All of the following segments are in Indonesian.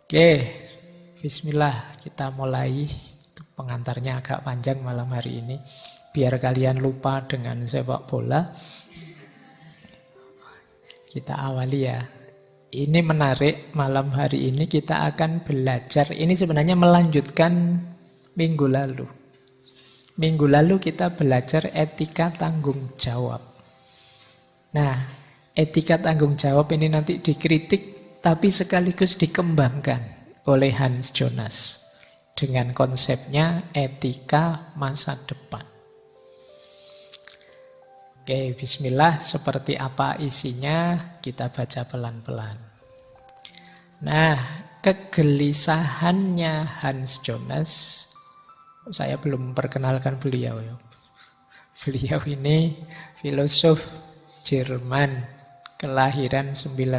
Oke, bismillah kita mulai. Pengantarnya agak panjang malam hari ini. Biar kalian lupa dengan sepak bola, kita awali ya. Ini menarik, malam hari ini kita akan belajar. Ini sebenarnya melanjutkan minggu lalu. Minggu lalu kita belajar etika tanggung jawab. Nah, etika tanggung jawab ini nanti dikritik, tapi sekaligus dikembangkan oleh Hans Jonas dengan konsepnya etika masa depan. Oke, bismillah, seperti apa isinya kita baca pelan-pelan. Nah, kegelisahannya Hans Jonas, saya belum perkenalkan beliau ya. Beliau ini filosof Jerman, kelahiran 1903,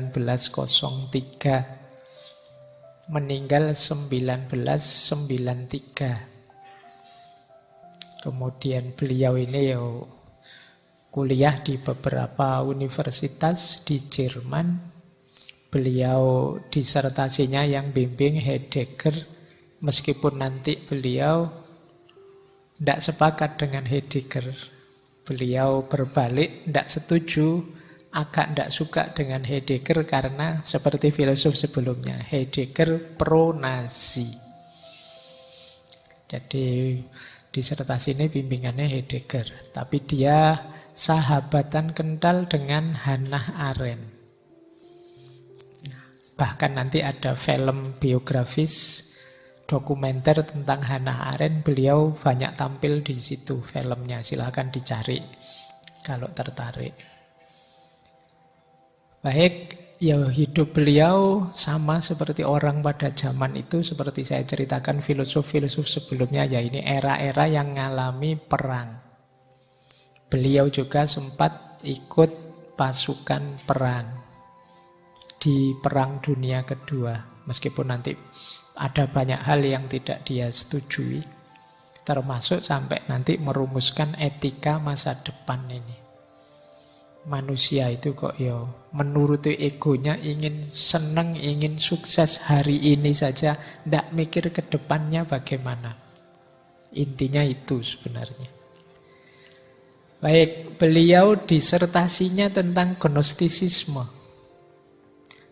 meninggal 1993. Kemudian beliau ini kuliah di beberapa universitas di Jerman. Beliau disertasinya yang bimbing Heidegger, meskipun nanti beliau tidak sepakat dengan Heidegger. Beliau berbalik, tidak setuju, agak tidak suka dengan Heidegger karena seperti filosof sebelumnya, Heidegger pro-Nazi. Jadi disertasi ini bimbingannya Heidegger, tapi dia sahabatan kental dengan Hannah Arendt. Bahkan nanti ada film biografis, dokumenter tentang Hannah Arendt. Beliau banyak tampil di situ filmnya. Silahkan dicari kalau tertarik. Baik, ya hidup beliau sama seperti orang pada zaman itu. Seperti saya ceritakan filosof-filosof sebelumnya, ya ini era-era yang mengalami perang. Beliau juga sempat ikut pasukan perang di Perang Dunia Kedua. Meskipun nanti ada banyak hal yang tidak dia setujui, termasuk sampai nanti merumuskan etika masa depan ini. Manusia itu kok menuruti egonya, ingin senang, ingin sukses hari ini saja, tidak mikir ke depannya bagaimana. Intinya itu sebenarnya. Baik, beliau disertasinya tentang gnostisisme.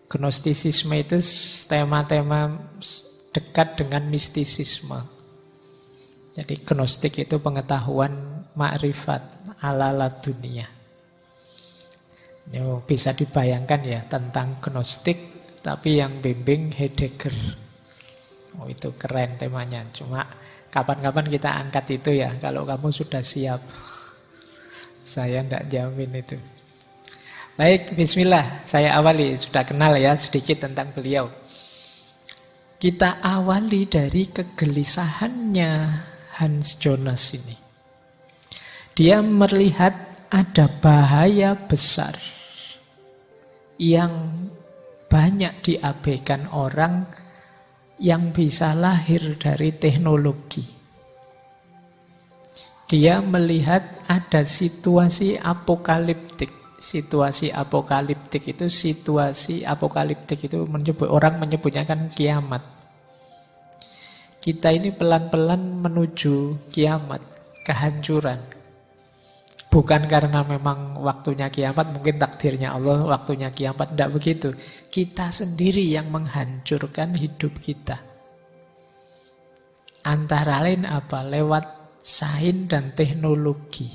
Gnostisisme itu tema-tema dekat dengan mistisisme. Jadi gnostik itu pengetahuan makrifat ala dunia. Bisa dibayangkan ya tentang gnostik, tapi yang bimbing Heidegger. Itu keren temanya. Cuma kapan-kapan kita angkat itu ya, kalau kamu sudah siap. Saya tidak jamin itu. Baik, bismillah. Saya awali, sudah kenal ya sedikit tentang beliau. Kita awali dari kegelisahannya Hans Jonas ini. Dia melihat ada bahaya besar yang banyak diabaikan orang yang bisa lahir dari teknologi. Dia melihat ada situasi apokaliptik. Situasi apokaliptik itu orang menyebutnya kan kiamat. Kita ini pelan-pelan menuju kiamat, kehancuran. Bukan karena memang waktunya kiamat, mungkin takdirnya Allah waktunya kiamat, tidak begitu. Kita sendiri yang menghancurkan hidup kita. Antara lain apa? Lewat sains dan teknologi.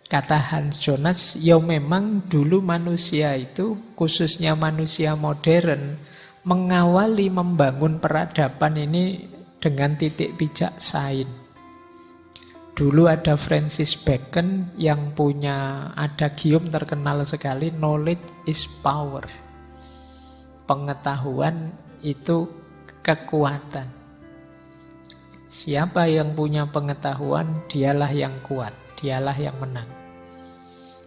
Kata Hans Jonas, memang dulu manusia itu, khususnya manusia modern, mengawali membangun peradaban ini dengan titik pijak sains. Dulu ada Francis Bacon yang punya adagium terkenal sekali, knowledge is power. Pengetahuan itu kekuatan. Siapa yang punya pengetahuan, dialah yang kuat, dialah yang menang.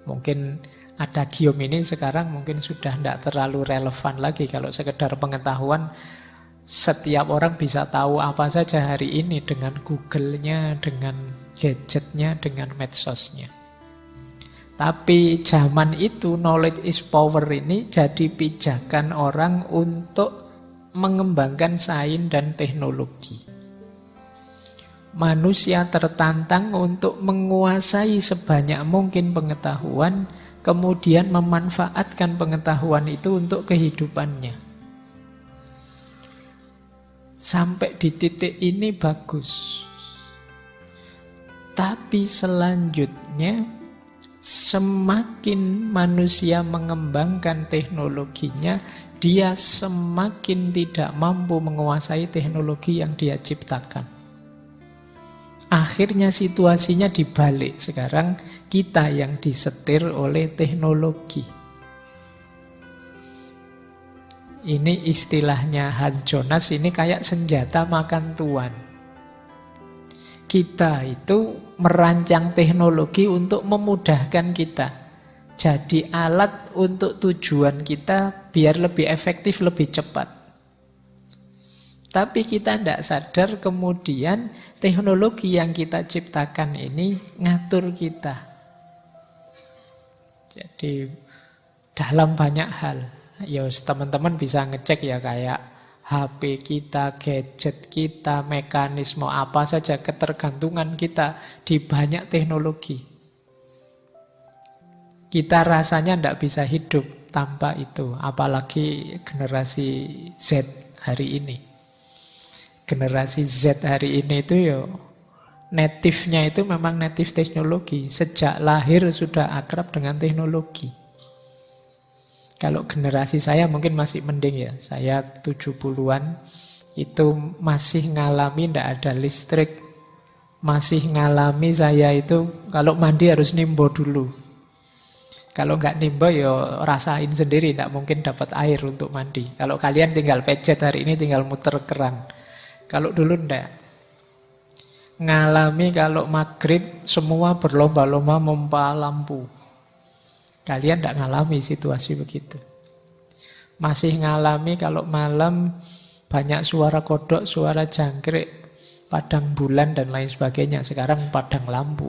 Mungkin adagium ini sekarang mungkin sudah tidak terlalu relevan lagi. Kalau sekedar pengetahuan, setiap orang bisa tahu apa saja hari ini dengan Google-nya, dengan gadgetnya, dengan medsosnya. Tapi zaman itu knowledge is power ini jadi pijakan orang untuk mengembangkan sains dan teknologi. Manusia tertantang untuk menguasai sebanyak mungkin pengetahuan, kemudian memanfaatkan pengetahuan itu untuk kehidupannya. Sampai di titik ini bagus. Tapi selanjutnya, semakin manusia mengembangkan teknologinya, dia semakin tidak mampu menguasai teknologi yang dia ciptakan. Akhirnya situasinya dibalik. Sekarang kita yang disetir oleh teknologi. Ini istilahnya Hans Jonas, ini kayak senjata makan tuan. Kita itu merancang teknologi untuk memudahkan kita. Jadi alat untuk tujuan kita biar lebih efektif, lebih cepat. Tapi kita tidak sadar kemudian teknologi yang kita ciptakan ini ngatur kita. Jadi dalam banyak hal, ya teman-teman bisa ngecek ya kayak HP kita, gadget kita, mekanisme apa saja, ketergantungan kita di banyak teknologi. Kita rasanya tidak bisa hidup tanpa itu, apalagi generasi Z hari ini. Generasi Z hari ini itu ya native-nya itu memang native teknologi. Sejak lahir sudah akrab dengan teknologi. Kalau generasi saya mungkin masih mending ya. Saya 70-an itu masih ngalami tidak ada listrik. Masih ngalami saya itu kalau mandi harus nimbo dulu. Kalau nggak nimbo ya rasain sendiri, tidak mungkin dapat air untuk mandi. Kalau kalian tinggal pencet hari ini tinggal muter keran. Kalau dulu enggak. Ngalami kalau maghrib semua berlomba-lomba mempa lampu. Kalian enggak ngalami situasi begitu. Masih ngalami kalau malam banyak suara kodok, suara jangkrik, padang bulan dan lain sebagainya. Sekarang padang lampu.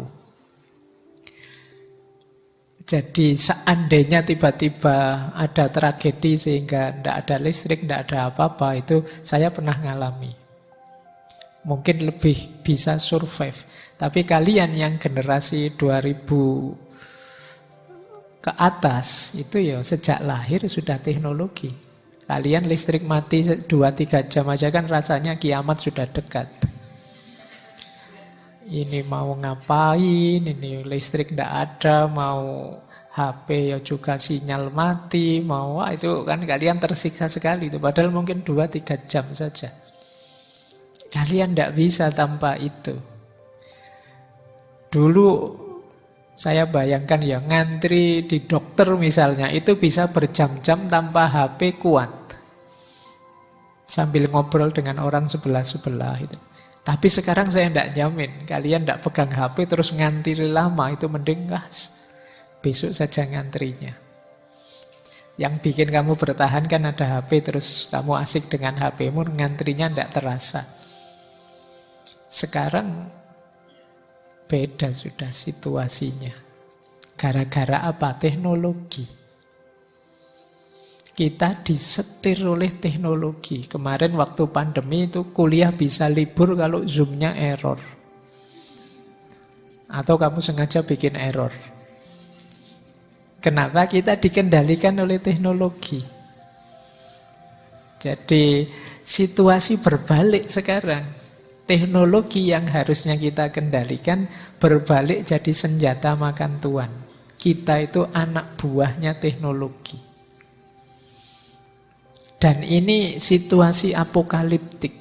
Jadi seandainya tiba-tiba ada tragedi sehingga enggak ada listrik, enggak ada apa-apa, itu saya pernah ngalami. Mungkin lebih bisa survive. Tapi kalian yang generasi 2000 ke atas, itu ya sejak lahir sudah teknologi. Kalian listrik mati 2-3 jam aja kan rasanya kiamat sudah dekat. Ini mau ngapain, ini listrik tidak ada, mau HP ya juga sinyal mati, mau itu kan kalian tersiksa sekali itu. Padahal mungkin 2-3 jam saja. Kalian tidak bisa tanpa itu. Dulu saya bayangkan ya ngantri di dokter misalnya itu bisa berjam-jam tanpa HP kuat. Sambil ngobrol dengan orang sebelah-sebelah itu. Tapi sekarang saya tidak jamin. Kalian tidak pegang HP terus ngantri lama itu mending besok saja ngantrinya. Yang bikin kamu bertahan kan ada HP terus kamu asik dengan HP-mu ngantrinya tidak terasa. Sekarang beda sudah situasinya. Gara-gara apa? Teknologi. Kita disetir oleh teknologi. Kemarin waktu pandemi itu kuliah bisa libur kalau Zoom-nya error. Atau kamu sengaja bikin error. Kenapa? Kita dikendalikan oleh teknologi. Jadi situasi berbalik sekarang. Teknologi yang harusnya kita kendalikan berbalik jadi senjata makan tuan. Kita itu anak buahnya teknologi. Dan ini situasi apokaliptik.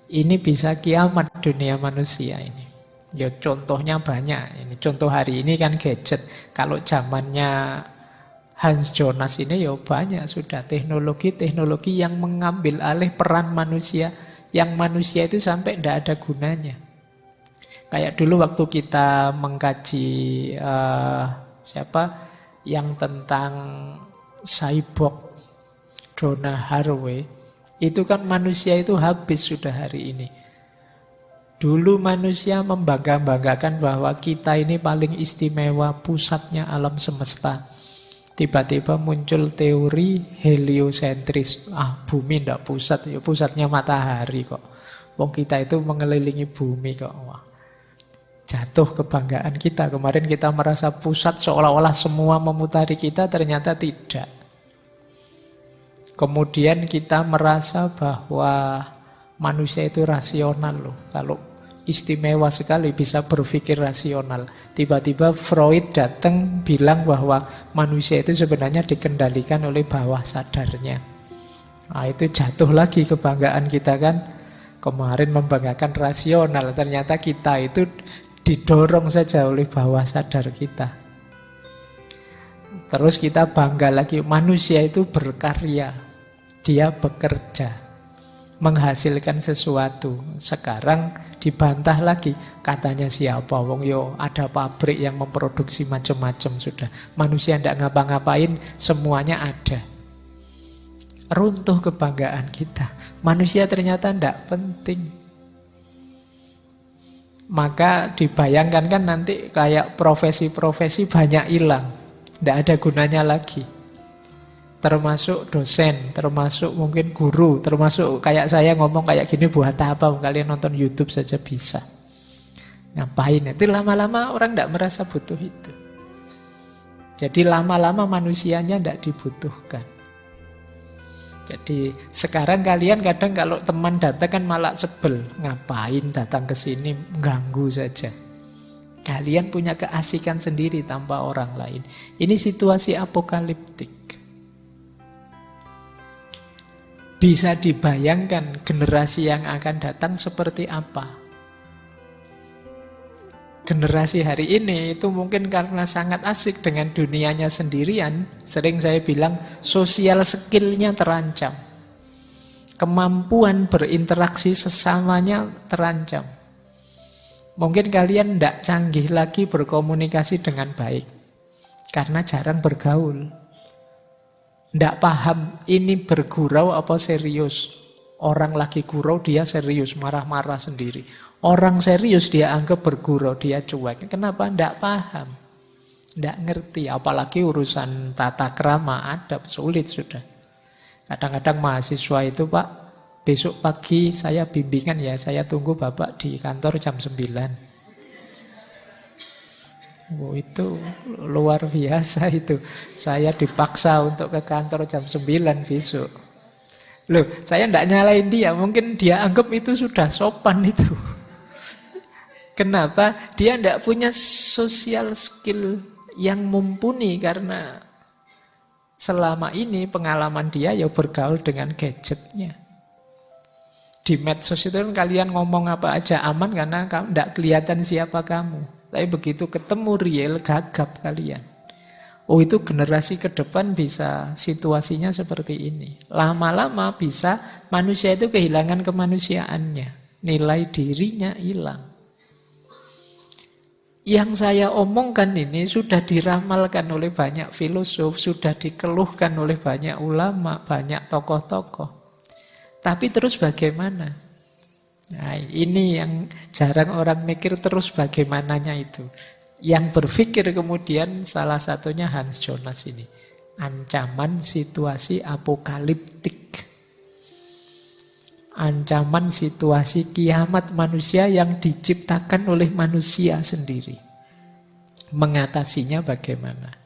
Ini bisa kiamat dunia manusia ini. Ya contohnya banyak. Ini contoh hari ini kan gadget. Kalau zamannya Hans Jonas ini ya banyak sudah teknologi-teknologi yang mengambil alih peran manusia. Yang manusia itu sampai tidak ada gunanya. Kayak dulu waktu kita mengkaji yang tentang cyborg Donna Haraway, itu kan manusia itu habis sudah hari ini. Dulu manusia membangga-banggakan bahwa kita ini paling istimewa, pusatnya alam semesta. Tiba-tiba muncul teori heliosentris. Bumi ndak pusat, ya pusatnya matahari kok. Wong kita itu mengelilingi bumi kok. Wah, jatuh kebanggaan kita. Kemarin kita merasa pusat seolah-olah semua memutari kita, ternyata tidak. Kemudian kita merasa bahwa manusia itu rasional loh. Kalau istimewa sekali bisa berpikir rasional. Tiba-tiba Freud datang bilang bahwa manusia itu sebenarnya dikendalikan oleh bawah sadarnya. Nah, itu jatuh lagi kebanggaan kita kan. Kemarin membanggakan rasional, ternyata kita itu didorong saja oleh bawah sadar kita. Terus kita bangga lagi, manusia itu berkarya, dia bekerja, menghasilkan sesuatu. Sekarang dibantah lagi, katanya siapa? Wong yo ada pabrik yang memproduksi macam-macam sudah. Manusia tidak ngapa-ngapain, semuanya ada. Runtuh kebanggaan kita. Manusia ternyata tidak penting. Maka dibayangkan kan nanti kayak profesi-profesi banyak hilang. Tidak ada gunanya lagi. Termasuk dosen, termasuk mungkin guru, termasuk kayak saya ngomong kayak gini buat apa? Kalian nonton YouTube saja bisa. Ngapain? Itu lama-lama orang tidak merasa butuh itu. Jadi lama-lama manusianya tidak dibutuhkan. Jadi sekarang kalian kadang kalau teman datang kan malah sebel. Ngapain datang ke sini, ganggu saja. Kalian punya keasikan sendiri tanpa orang lain. Ini situasi apokaliptik. Bisa dibayangkan generasi yang akan datang seperti apa? Generasi hari ini itu mungkin karena sangat asik dengan dunianya sendirian. Sering saya bilang sosial skill-nya terancam. Kemampuan berinteraksi sesamanya terancam. Mungkin kalian tidak canggih lagi berkomunikasi dengan baik. Karena jarang bergaul. Tidak paham ini bergurau apa serius. Orang lagi gurau dia serius, marah-marah sendiri. Orang serius dia anggap bergurau, dia cuek. Kenapa? Tidak paham. Tidak ngerti. Apalagi urusan tata krama, adab, sulit sudah. Kadang-kadang mahasiswa itu, Pak, besok pagi saya bimbingan ya, saya tunggu Bapak di kantor jam 9. Oh, itu luar biasa itu. Saya dipaksa untuk ke kantor jam 9 besok. Loh, saya tidak nyalain dia. Mungkin dia anggap itu sudah sopan itu. Kenapa? Dia tidak punya social skill yang mumpuni karena selama ini pengalaman dia ya bergaul dengan gadgetnya. Di medsos itu kan kalian ngomong apa aja aman karena kamu tidak kelihatan siapa kamu. Tapi begitu ketemu real, gagap kalian. Oh, itu generasi ke depan bisa situasinya seperti ini. Lama-lama bisa manusia itu kehilangan kemanusiaannya. Nilai dirinya hilang. Yang saya omongkan ini sudah diramalkan oleh banyak filosof, sudah dikeluhkan oleh banyak ulama, banyak tokoh-tokoh. Tapi terus bagaimana? Nah, ini yang jarang orang mikir terus bagaimananya itu. Yang berpikir kemudian salah satunya Hans Jonas ini. Ancaman situasi apokaliptik. Ancaman situasi kiamat manusia yang diciptakan oleh manusia sendiri. Mengatasinya bagaimana?